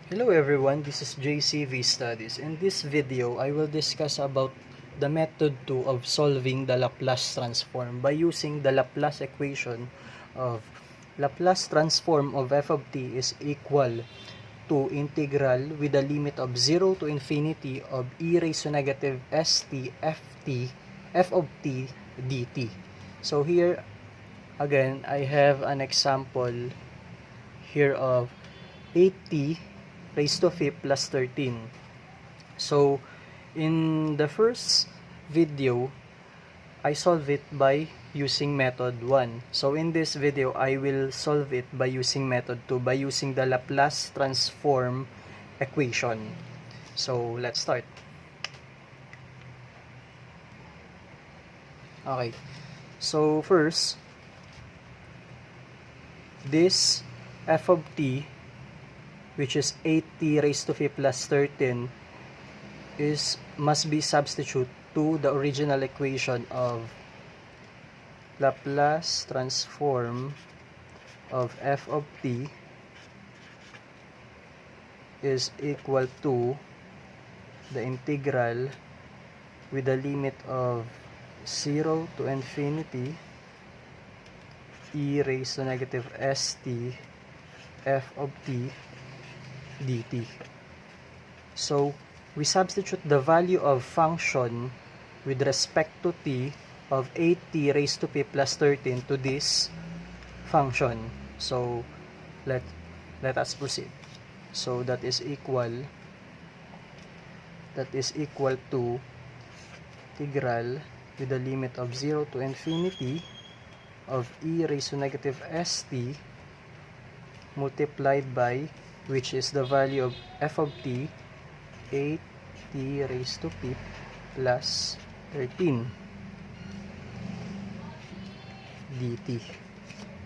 Hello everyone, this is JCV Studies. In this video, I will discuss about the method 2 of solving the Laplace transform by using the Laplace equation of Laplace transform of f of t is equal to integral with a limit of 0 to infinity of e raised to negative st f of t dt. So here again, I have an example here of 8t raised to 5 plus 13. So, in the first video, I solve it by using method 1. So, in this video, I will solve it by using method 2, by using the Laplace transform equation. So, let's start. Okay. So, first, this f of t, which is 8t raised to 5 plus 13, must be substitute to the original equation of Laplace transform of f of t is equal to the integral with the limit of 0 to infinity e raised to negative st f of t dt. So, we substitute the value of function with respect to t of 8t raised to p plus 13 to this function. So, let us proceed. So, that is equal to integral with the limit of 0 to infinity of e raised to negative st multiplied by, which is the value of f of t, 8t raised to p plus 13 dt.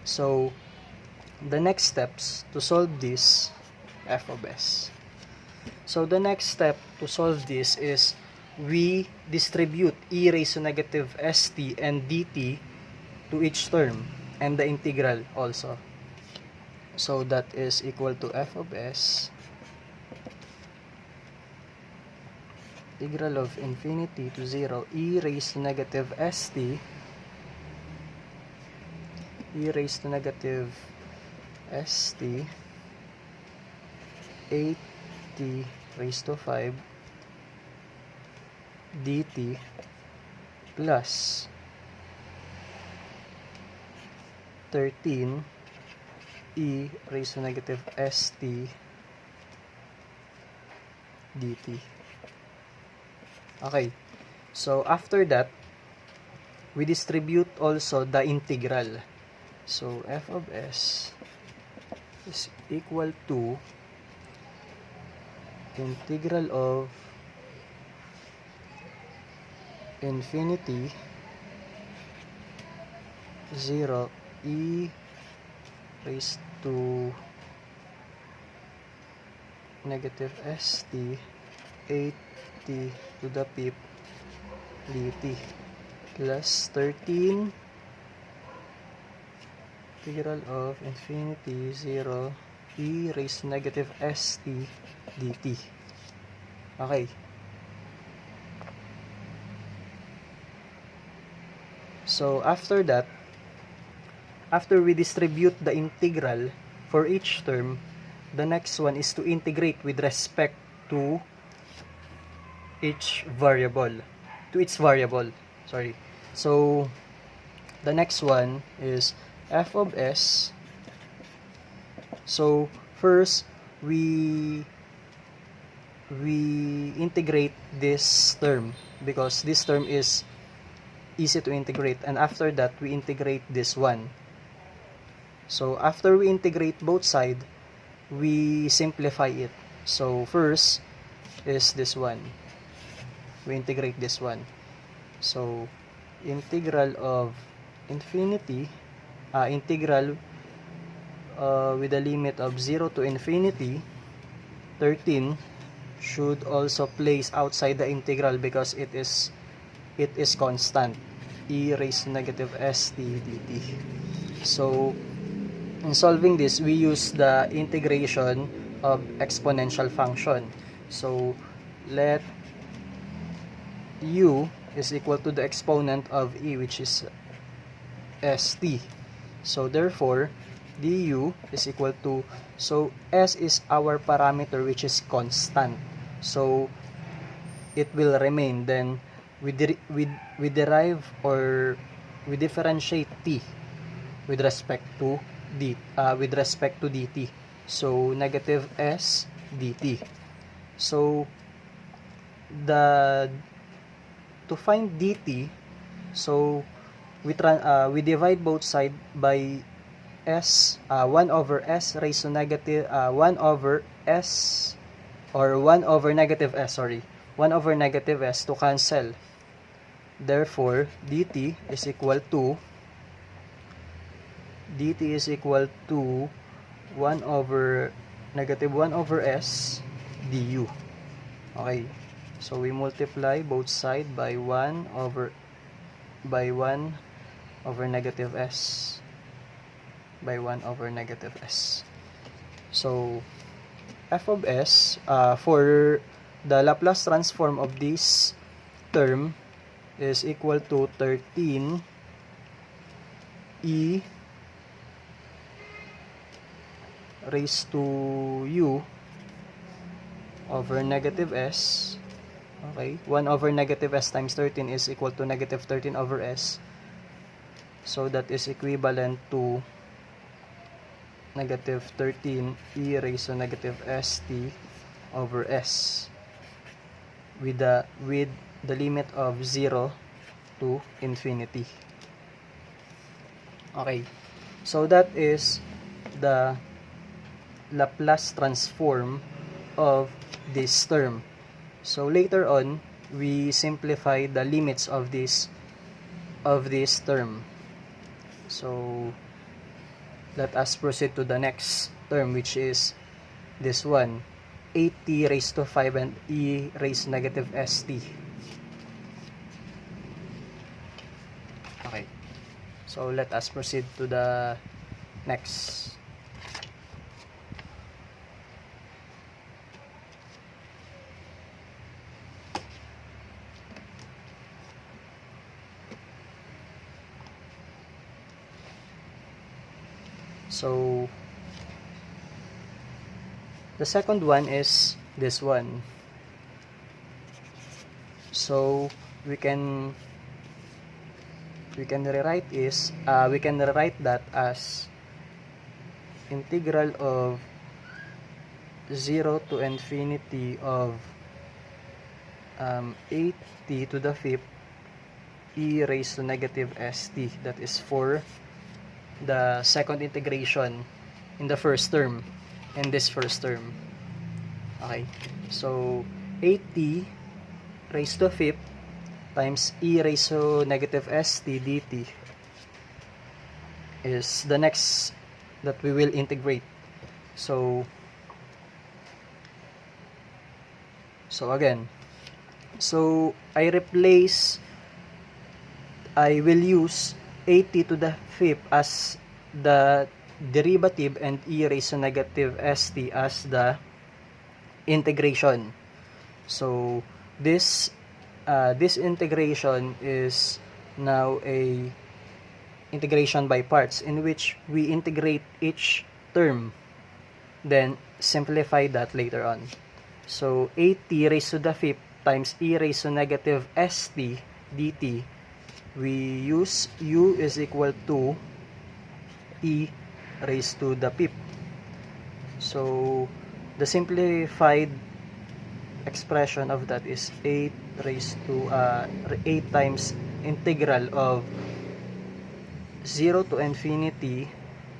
So, the next steps to solve this f of s. So, the next step to solve this is we distribute e raised to negative st and dt to each term and the integral also. So, that is equal to f of s integral of infinity to 0 e raised to negative st 8t raised to 5 dt plus 13 e raised to negative st dt. Okay, so after that, we distribute also the integral. So, f of s is equal to integral of infinity 0 e raised to negative st 8t to the fifth dt plus 13 integral of infinity 0 e raised to negative st dt. Okay. So, after that, after we distribute the integral for each term, the next one is to integrate with respect to its variable. Sorry. So, the next one is f of s. So, first, we integrate this term because this term is easy to integrate, and after that, we integrate this one. So, after we integrate both sides, we simplify it. So, first is this one. We integrate this one. So, integral of infinity, integral with a limit of 0 to infinity, 13 should also place outside the integral because it is constant, e raised to negative st dt. So, in solving this, we use the integration of exponential function. So let u is equal to the exponent of e, which is st. So therefore du is equal to, so s is our parameter which is constant, so it will remain. Then we derive or we differentiate t with respect to dt. So negative s dt. So to find dt, so we divide both sides by s, 1 over s raised to negative 1 over s, or 1 over negative s, 1 over negative s to cancel. Therefore dt is equal to 1 over negative 1 over s du. Okay, so we multiply both sides by 1 over negative s, by 1 over negative s. So f of s, for the Laplace transform of this term, is equal to 13 e raised to u over negative s. Okay, 1 over negative s times 13 is equal to negative 13 over s. So that is equivalent to negative 13 e raised to negative st over s, with the limit of 0 to infinity. Okay, so that is the Laplace transform of this term. So later on, we simplify the limits of this term. So let us proceed to the next term, which is this one, 8t raised to 5 and e raised to negative st. Okay, so let us proceed to the next. So the second one is this one. So we can rewrite that as integral of 0 to infinity of 8t to the fifth e raised to negative st. That is for the second integration in the first term, in this first term. Okay, so 8t raised to fifth times e raised to negative st dt is the next that we will integrate. So again, so I will use 8t to the fifth as the derivative and e raised to negative st as the integration. So this integration is now a integration by parts, in which we integrate each term, then simplify that later on. So 8t raised to the fifth times e raised to negative st dt, we use u is equal to e raised to the fifth. So the simplified expression of that is 8 times integral of 0 to infinity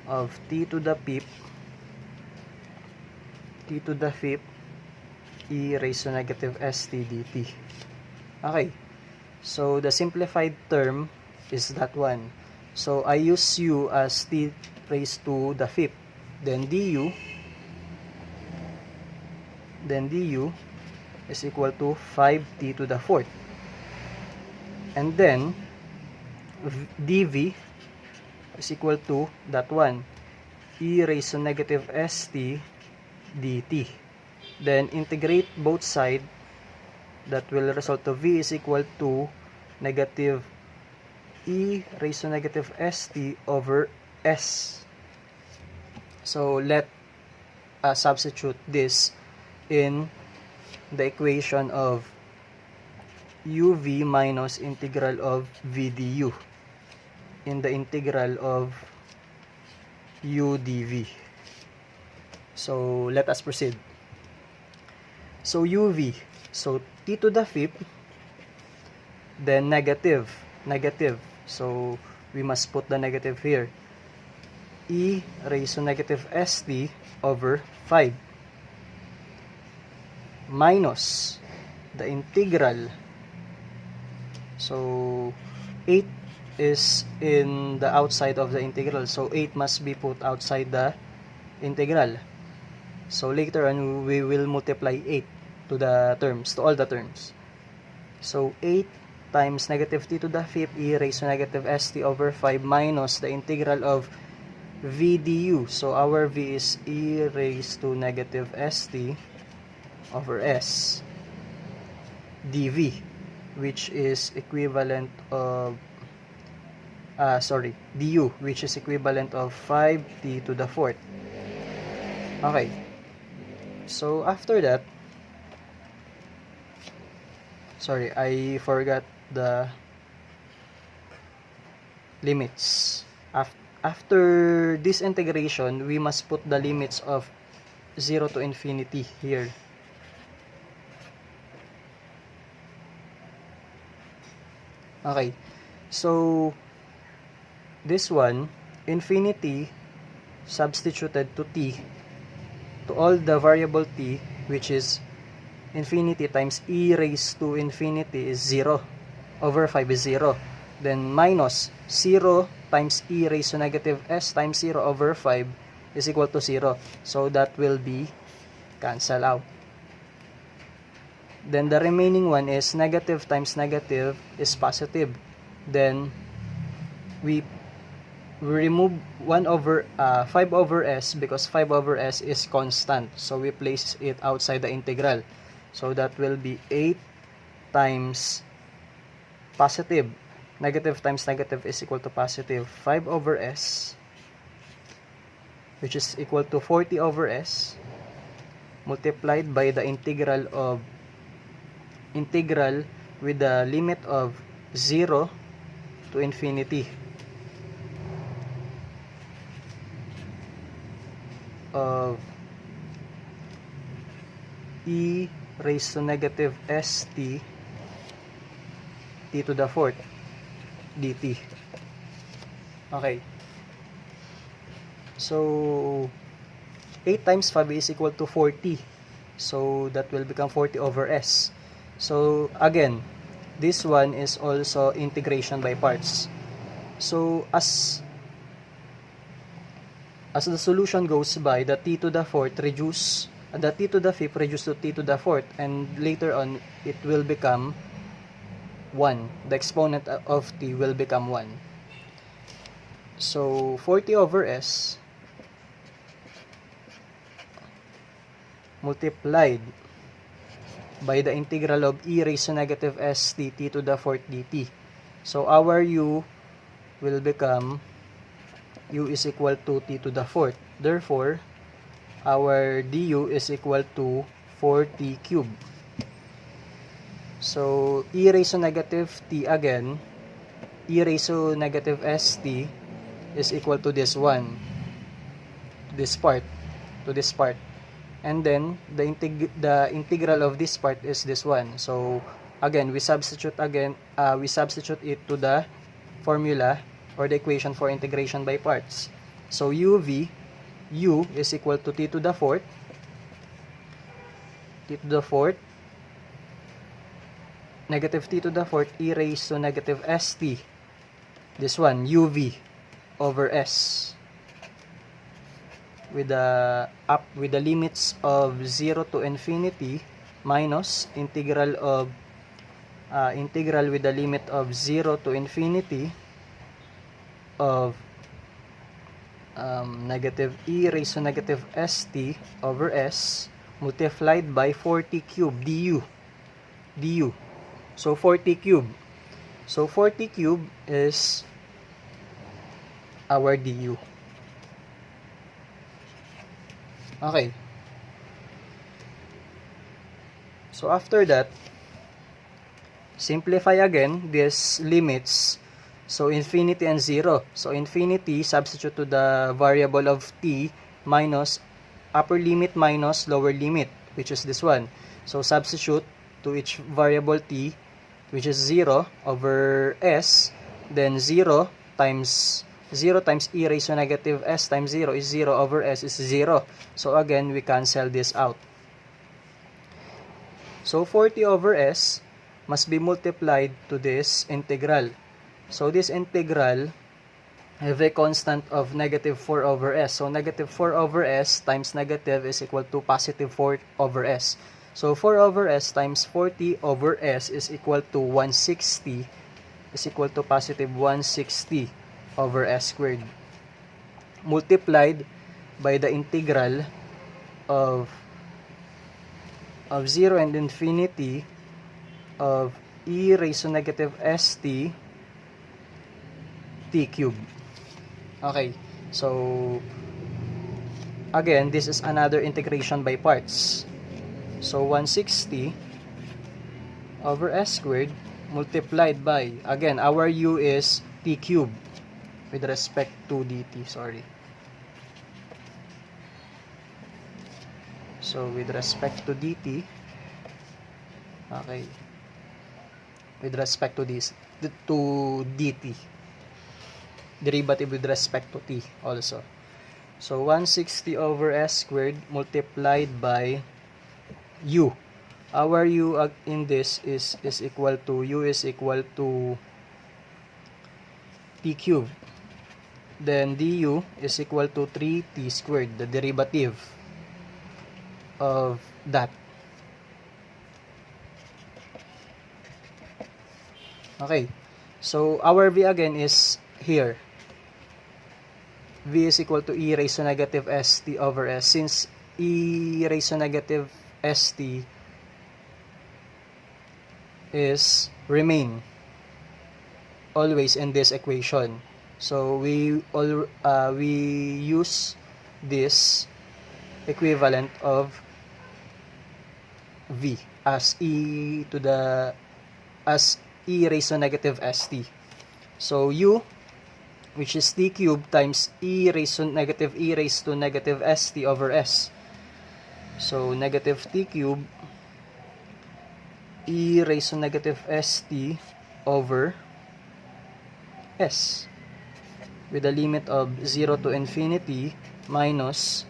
of t to the fifth e raised to negative st dt. Okay, so the simplified term is that one. So I use u as t raised to the fifth, then du is equal to 5t to the fourth, and then dv is equal to that one, e raised to negative st dt. Then integrate both sides. That will result to v is equal to negative e raised to negative st over s. So let substitute this in the equation of uv minus integral of v du in the integral of u dv. So let us proceed. So uv, so t to the fifth, then negative, so we must put the negative here, e raised to negative st over 5 minus the integral. So 8 is in the outside of the integral, so 8 must be put outside the integral. So later on we will multiply 8 to the terms, to all the terms. So 8 times negative t to the fifth e raised to negative st over 5 minus the integral of v du. So our v is e raised to negative st over s dv, which is equivalent of du, which is equivalent of 5t to the fourth. Okay, so after that, I forgot the limits. After this integration, we must put the limits of 0 to infinity here. Okay, so this one, infinity substituted to t, to all the variable t, which is infinity times e raised to infinity is 0 over 5 is 0. Then minus 0 times e raised to negative s times 0 over 5 is equal to 0. So that will be cancel out. Then the remaining one is negative times negative is positive. Then we remove 5 over s because 5 over s is constant. So we place it outside the integral. So that will be 8 times positive. Negative times negative is equal to positive 5 over s, which is equal to 40 over s, multiplied by the integral with the limit of 0 to infinity of e raised to negative st t to the fourth dt. Okay, so 8 times 5 is equal to 40, so that will become 40 over s. So again, this one is also integration by parts. So as the solution goes by, the t to the fourth reduce, the t to the fifth reduce to t to the fourth, and later on it will become 1. The exponent of t will become 1. So 40 over s multiplied by the integral of e raised to negative st t to the fourth dt. So our u will become, u is equal to t to the fourth. Therefore, our du is equal to 4t cubed. So e raised to negative t again, e raised to negative st is equal to this one, this part, to this part. And then the integral of this part is this one. So again, we substitute it to the formula or the equation for integration by parts. So u is equal to t to the fourth, negative t to the fourth e raised to negative st, this one, uv over s, with the limits of 0 to infinity minus integral with the limit of 0 to infinity of negative e raised to negative st over s multiplied by 40 cube du. So 40 cube. So 40 cube is our du. Okay. So after that, simplify again these limits. So infinity and 0. So infinity, substitute to the variable of t minus upper limit minus lower limit, which is this one. So substitute to each variable t, which is 0 over s. Then 0 times e raised to negative s times 0 is 0 over s is 0. So again, we cancel this out. So 40 over s must be multiplied to this integral. So this integral have a constant of negative 4 over s. So negative 4 over s times negative is equal to positive 4 over s. So 4 over s times 40 over s is equal to 160, is equal to positive 160 over s squared, multiplied by the integral of 0 and infinity of e raised to negative st t cube. Okay, so again, this is another integration by parts. So 160 over s squared multiplied by, again, our u is t cube with respect to dt, sorry. So with respect to dt, okay, with respect to this, to dt, derivative with respect to t also. So 160 over s squared multiplied by u. Our u in this is equal to, u is equal to t cube. Then du is equal to 3t squared, the derivative of that. Okay, so our v again is here. V is equal to e raised to negative st over s. Since e raised to negative st is remain always in this equation, so we use this equivalent of v as e raised to negative st. So u, which is t cube, times e raised to negative st over s. So negative t cube e raised to negative st over s, with a limit of 0 to infinity minus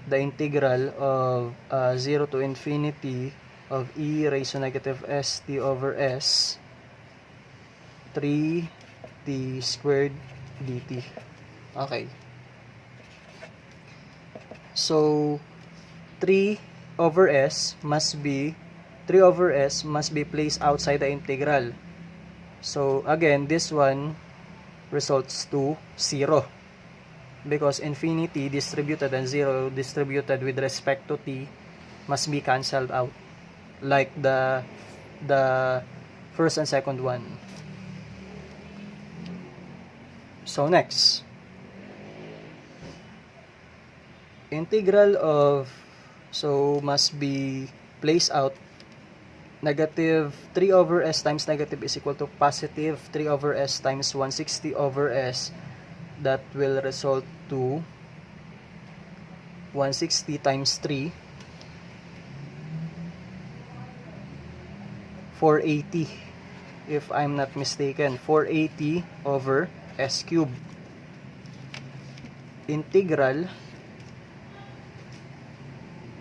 the integral of 0 to infinity of e raised to negative st over s 3t squared dt. Okay. So 3 over s must be placed outside the integral. So again, this one results to 0, because infinity distributed and 0 distributed with respect to t must be cancelled out, like the first and second one. So next, integral of, so must be placed out. Negative 3 over s times negative is equal to positive 3 over s times 160 over s. That will result to 160 times 3, 480, if I'm not mistaken. 480 over s cubed. Integral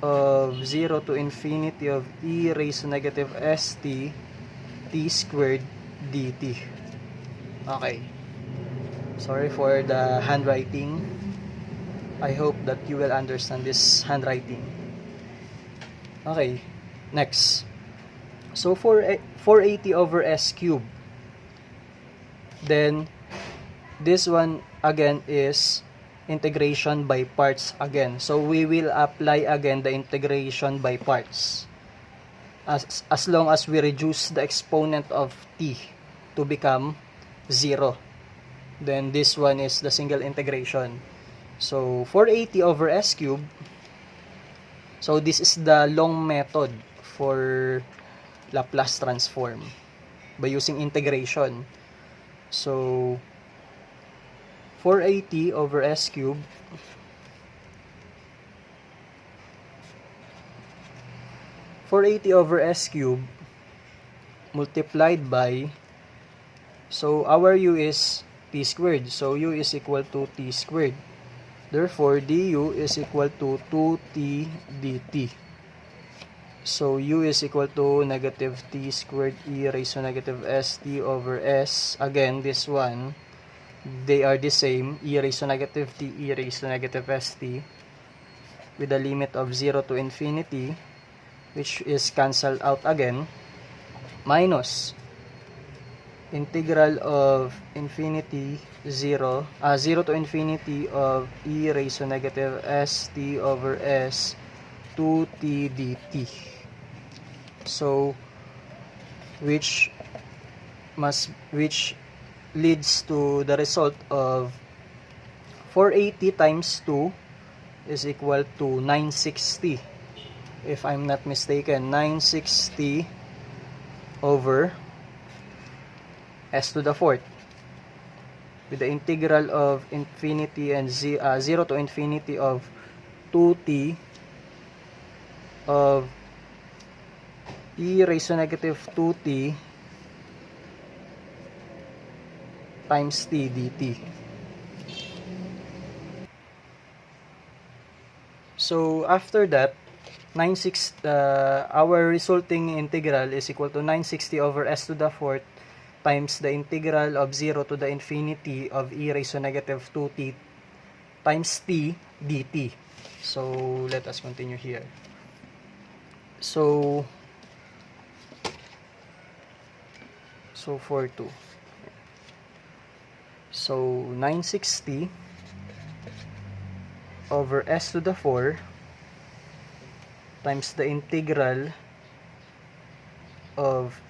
of 0 to infinity of e raised to negative st t squared dt. Okay. Sorry for the handwriting. I hope that you will understand this handwriting. Okay. Next. So 480 over s cubed. Then this one again is integration by parts again. So we will apply again the integration by parts. As long as we reduce the exponent of t to become 0, then this one is the single integration. So 480 over s cubed. So this is the long method for Laplace transform by using integration. So 480 over s cubed multiplied by, so our u is t squared, so u is equal to t squared. Therefore, du is equal to 2t dt. So, u is equal to negative t squared e raised to negative st over s. Again, this one, they are the same, e raised to negative t, e raised to negative st, with a limit of 0 to infinity, which is cancelled out again, minus integral of infinity 0 to infinity of e raised to negative st over s 2t dt. So which leads to the result of 480 times 2 is equal to 960. If I'm not mistaken, 960 over s to the fourth, with the integral of infinity and 0 to infinity of 2t of e raised to negative 2t times t dt. So after that, our resulting integral is equal to 960 over s to the fourth times the integral of 0 to the infinity of e raised to negative 2t times t dt. So let us continue here. So 42. So 960 over s to the 4 times the integral of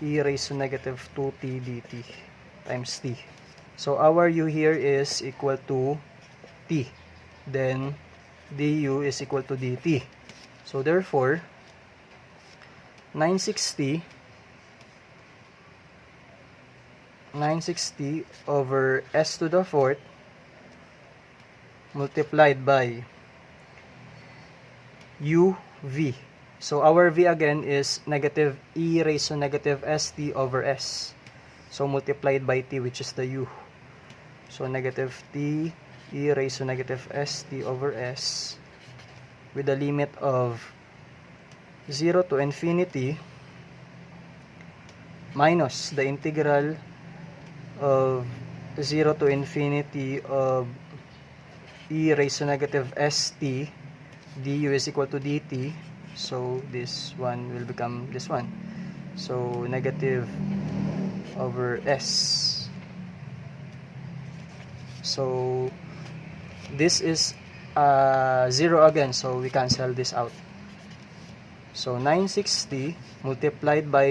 e raised to negative 2t dt times t. So our u here is equal to t. Then du is equal to dt. So therefore 960 over s to the fourth multiplied by uv. So our v again is negative e raised to negative st over s. So multiplied by t, which is the u. So negative t e raised to negative st over s with a limit of 0 to infinity minus the integral of 0 to infinity of e raised to negative st du is equal to dt. So this one will become this one. So negative over s. So this is 0 again, so we cancel this out. So 960 multiplied by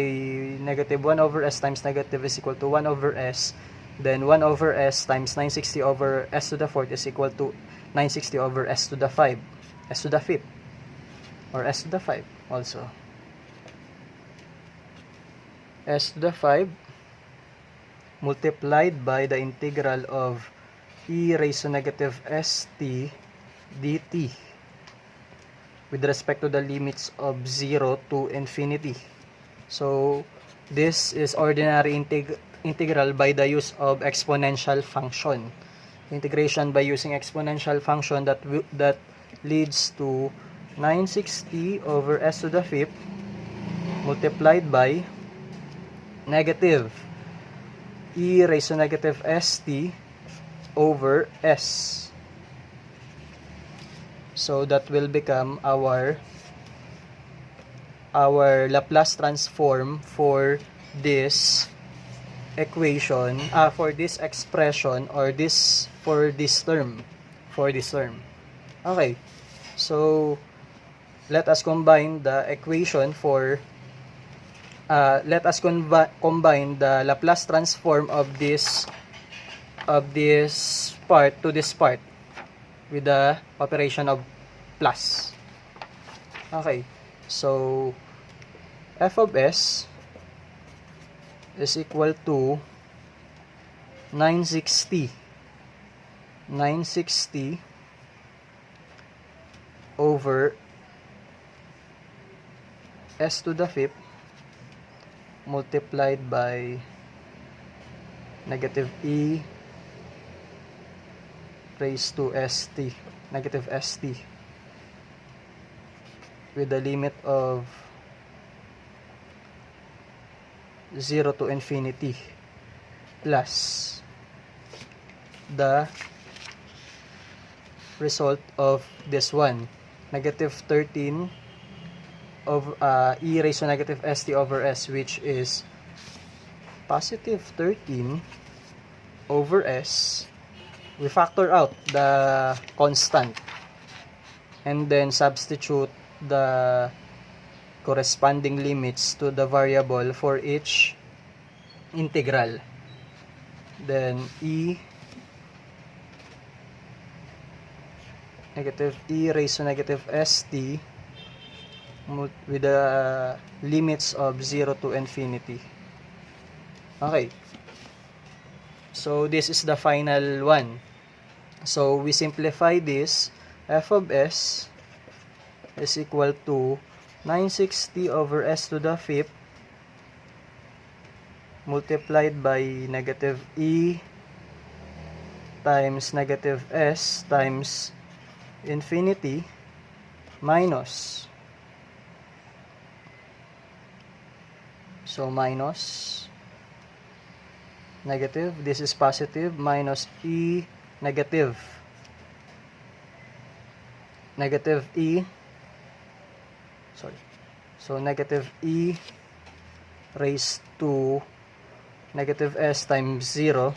negative 1 over s times negative is equal to 1 over s. Then 1 over s times 960 over s to the fourth is equal to 960 over s to the 5. S to the fifth. Or s to the 5 also. S to the 5 multiplied by the integral of e raised to negative st dt with respect to the limits of 0 to infinity. So this is ordinary integral by the use of exponential function. Integration by using exponential function that leads to 960 over s to the fifth multiplied by negative e raised to negative st over s. So that will become our Laplace transform for this equation, for this expression, or for this term. Okay, so let us combine the equation for combine the Laplace transform of this part to this part with the operation of plus. Okay, so f of s is equal to 960 over s to the fifth multiplied by negative e raised to st, negative st, with the limit of 0 to infinity, plus the result of this one, negative 13 of e raised to negative st over s, which is positive 13 over s. We factor out the constant and then substitute the corresponding limits to the variable for each integral. Then negative e raised to negative st with the limits of 0 to infinity. Okay, so this is the final one. So we simplify this. F of s is equal to 960 over s to the fifth multiplied by negative e times negative s times infinity minus, so minus negative, this is positive, minus e negative e, so negative e raised to negative s times 0,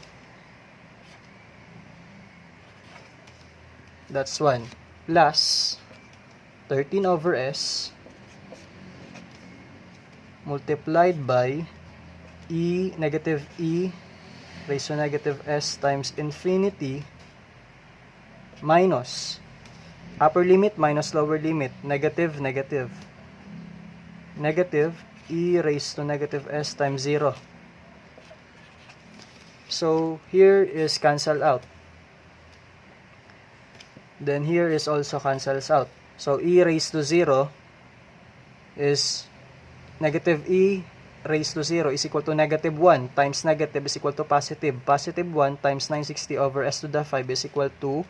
that's 1, plus 13 over s multiplied by negative e raised to negative s times infinity minus upper limit minus lower limit, negative e raised to negative s times 0. So here is cancel out, then here is also cancels out. So e raised to 0 is negative e raised to 0 is equal to negative 1 times negative is equal to positive. Positive 1 times 960 over s to the 5 is equal to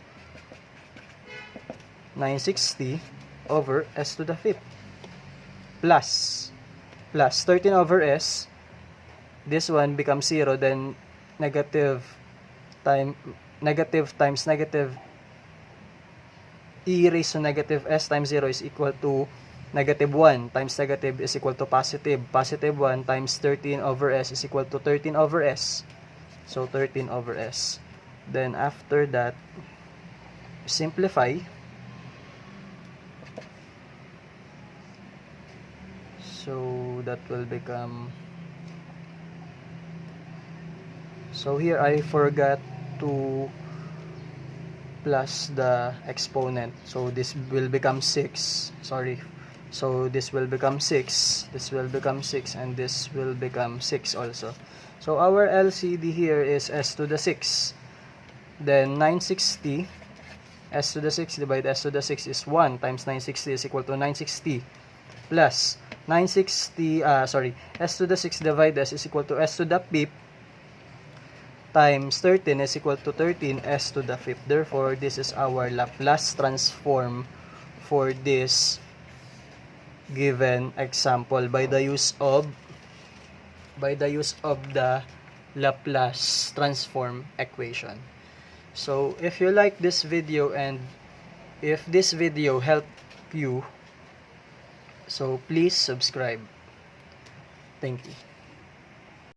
960 over s to the 5th plus 13 over s, this one becomes 0, then negative times negative e raised to negative s times 0 is equal to negative 1 times negative is equal to positive. Positive 1 times 13 over s is equal to 13 over s. So 13 over s. Then after that, simplify. So that will become, so here I forgot to plus the exponent, so this will become 6, sorry. So this will become 6, this will become 6, and this will become 6 also. So our LCD here is s to the 6. Then 960, s to the 6 divided s to the 6 is 1 times 960 is equal to 960 plus 960, s to the 6 divided s is equal to s to the 5th times 13 is equal to 13 s to the 5th. Therefore, this is our Laplace transform for this given example by the use of the Laplace transform equation. So if you like this video and if this video helped you, so please subscribe. Thank you.